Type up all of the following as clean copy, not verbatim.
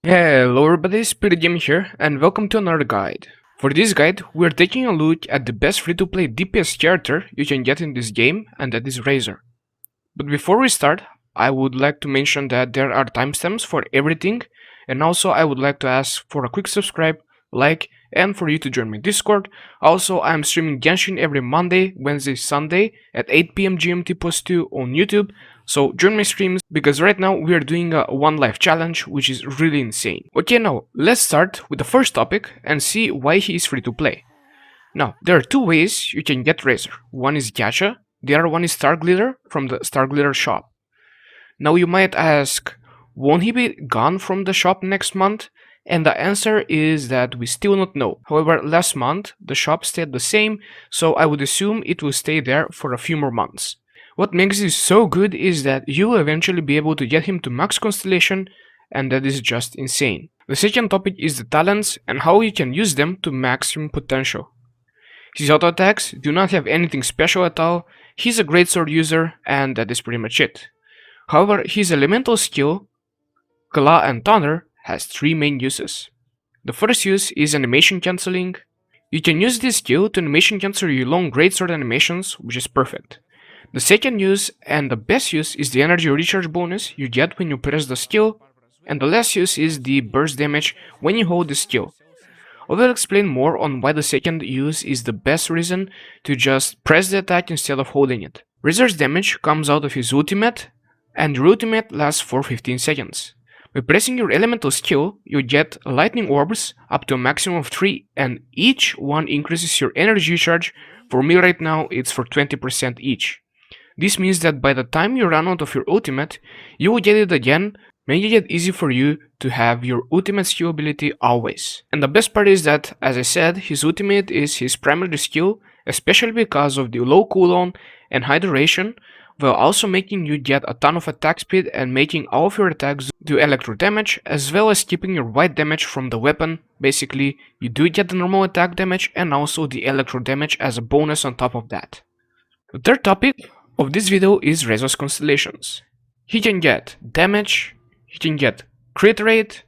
Hello everybody, SpiritGaming here, and welcome to another guide. For this guide, we are taking a look at the best free-to-play DPS character you can get in this game, and that is Razor. But before we start, I would like to mention that there are timestamps for everything, and also I would like to ask for a quick subscribe, like, and for you to join my Discord. Also, I am streaming Genshin every Monday, Wednesday, Sunday at 8 PM GMT plus 2 on YouTube, so join my streams because right now we are doing a one life challenge, which is really insane. Okay, now let's start with the first topic and see why he is free to play. Now, there are two ways you can get Razor. One is Gacha, the other one is Star Glitter from the Star Glitter shop. Now you might ask, won't he be gone from the shop next month? And the answer is that we still not know. However, last month the shop stayed the same, so I would assume it will stay there for a few more months. What makes this so good is that you will eventually be able to get him to max Constellation, and that is just insane. The second topic is the talents and how you can use them to maximum potential. His auto attacks do not have anything special at all, he's a great sword user, and that is pretty much it. However, his elemental skill, Claw and Thunder, has three main uses. The first use is animation cancelling. You can use this skill to animation cancel your long greatsword animations, which is perfect. The second use and the best use is the energy recharge bonus you get when you press the skill, and the last use is the burst damage when you hold the skill. I will explain more on why the second use is the best reason to just press the attack instead of holding it. Razor's damage comes out of his ultimate, and your ultimate lasts for 15 seconds. By pressing your elemental skill, you get lightning orbs up to a maximum of 3, and each one increases your energy recharge. For me right now, it's for 20% each. This means that by the time you run out of your ultimate, you will get it again, making it easy for you to have your ultimate skill ability always. And the best part is that, as I said, his ultimate is his primary skill, especially because of the low cooldown and high duration, while also making you get a ton of attack speed and making all of your attacks do electro damage, as well as keeping your white damage from the weapon. Basically, you do get the normal attack damage and also the electro damage as a bonus on top of that. The third topic of this video is Razor's Constellations. He can get damage, he can get crit rate,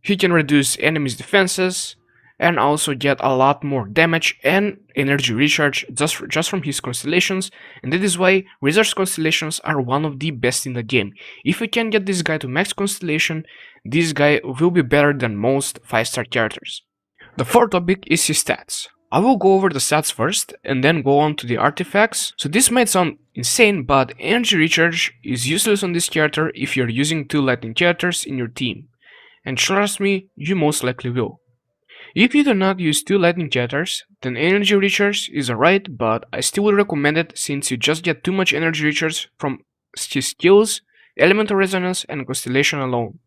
he can reduce enemies' defenses, and also get a lot more damage and energy recharge just from his constellations, and that is why Razor's constellations are one of the best in the game. If you can get this guy to max constellation, this guy will be better than most 5-star characters. The fourth topic is his stats. I will go over the stats first and then go on to the artifacts. So this might sound insane, but energy recharge is useless on this character if you're using 2 lightning characters in your team, and trust me, you most likely will. If you do not use 2 lightning characters, then energy recharge is alright, but I still would recommend it since you just get too much energy recharge from his skills, elemental resonance, and constellation alone.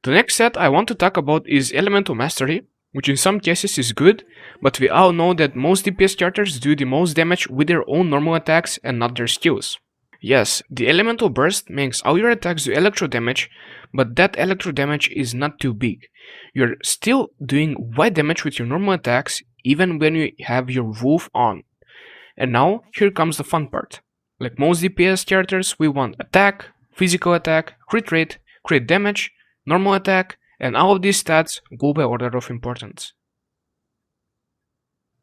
The next set I want to talk about is elemental mastery, which in some cases is good, but we all know that most DPS characters do the most damage with their own normal attacks and not their skills. Yes, the elemental burst makes all your attacks do electro damage, but that electro damage is not too big. You're still doing white damage with your normal attacks even when you have your wolf on. And now, here comes the fun part. Like most DPS characters, we want attack, physical attack, crit rate, crit damage, normal attack, and all of these stats go by order of importance.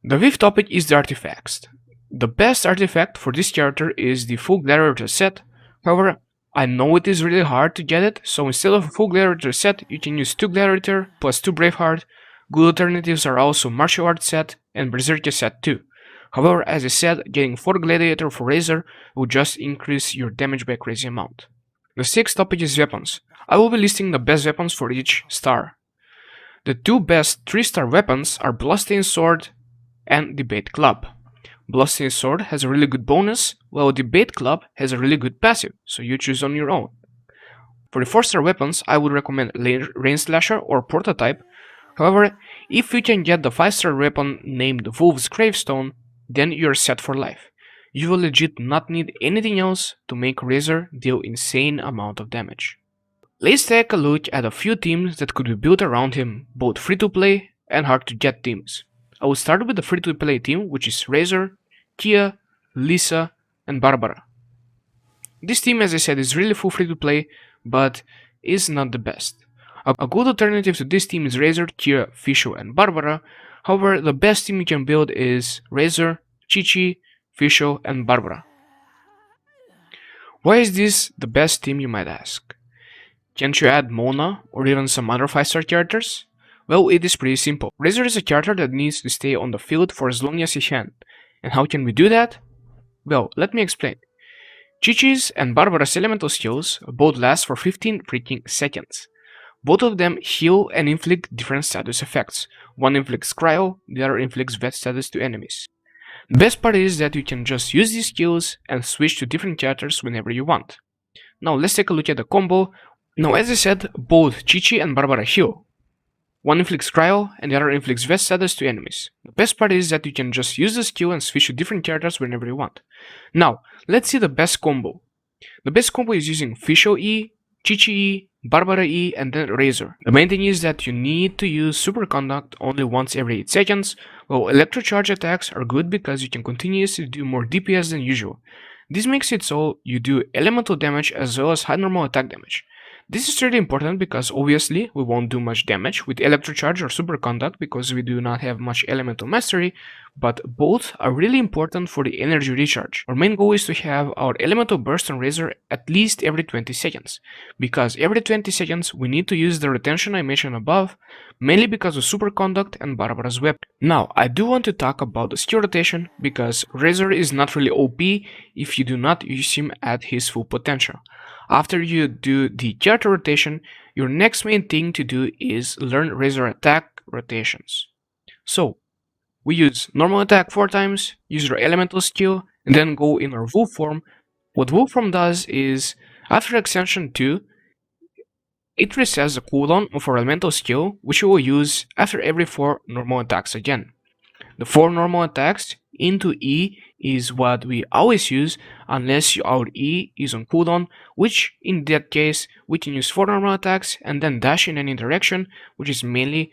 The fifth topic is the artifacts. The best artifact for this character is the full gladiator set. However, I know it is really hard to get it, so instead of a full gladiator set, you can use 2 gladiator plus 2 braveheart. Good alternatives are also martial arts set and berserker set too. However, as I said, getting 4 gladiator for Razor will just increase your damage by a crazy amount. The sixth topic is weapons. I will be listing the best weapons for each star. The 2 best 3-star weapons are Bloodstained Sword and Debate Club. Bloodstained Sword has a really good bonus, while Debate Club has a really good passive, so you choose on your own. For the 4-star weapons, I would recommend Rain Slasher or Prototype. However, if you can get the 5-star weapon named Wolf's Gravestone, then you're set for life. You will legit not need anything else to make Razor deal insane amount of damage. Let's take a look at a few teams that could be built around him, both free to play and hard to get teams. I will start with the free to play team, which is Razor, Kia, Lisa, and Barbara. This team, as I said, is really full free to play, but is not the best. A good alternative to this team is Razor, Kira, Fisho, and Barbara. However, the best team you can build is Razor, Chi-Chi, Fisho, and Barbara. Why is this the best team, you might ask? Can't you add Mona or even some other 5-star characters? Well, it is pretty simple. Razor is a character that needs to stay on the field for as long as he can. And how can we do that? Well, let me explain. Chi-Chi's and Barbara's elemental skills both last for 15 freaking seconds. Both of them heal and inflict different status effects. One inflicts cryo, the other inflicts vet status to enemies. The best part is that you can just use these skills and switch to different characters whenever you want. Now let's take a look at the combo. Now, as I said, both Chi-Chi and Barbara heal. One inflicts cryo and the other inflicts vet status to enemies. The best part is that you can just use the skill and switch to different characters whenever you want. Now, let's see the best combo. The best combo is using Fisho E, Chi-Chi E, Barbara E, and then Razor. The main thing is that you need to use Superconduct only once every 8 seconds, while Electrocharge attacks are good because you can continuously do more DPS than usual. This makes it so you do elemental damage as well as high normal attack damage. This is really important because obviously we won't do much damage with Electrocharge or Superconduct because we do not have much elemental mastery, but both are really important for the energy recharge. Our main goal is to have our elemental burst on Razor at least every 20 seconds, because every 20 seconds we need to use the retention I mentioned above, mainly because of Superconduct and Barbara's weapon. Now, I do want to talk about the skill rotation because Razor is not really OP if you do not use him at his full potential. After you do the character rotation, your next main thing to do is learn Razor attack rotations. So, we use normal attack 4 times, use our elemental skill, and then go in our wolf form. What wolf form does is, after extension 2, it resets the cooldown of our elemental skill, which we will use after every 4 normal attacks again. The 4 normal attacks into E is what we always use unless our E is on cooldown, which in that case we can use 4 normal attacks and then dash in any direction, which is mainly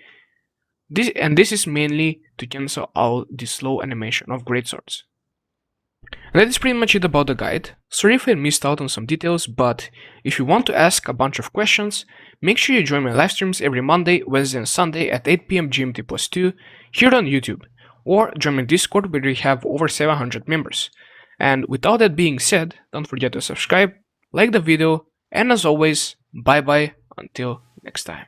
this is mainly to cancel out the slow animation of greatswords. And that is pretty much it about the guide. Sorry if I missed out on some details, but if you want to ask a bunch of questions, make sure you join my live streams every Monday, Wednesday and Sunday at 8 PM GMT+2 here on YouTube, or join my Discord where we have over 700 members. And with all that being said, don't forget to subscribe, like the video, and as always, bye bye until next time.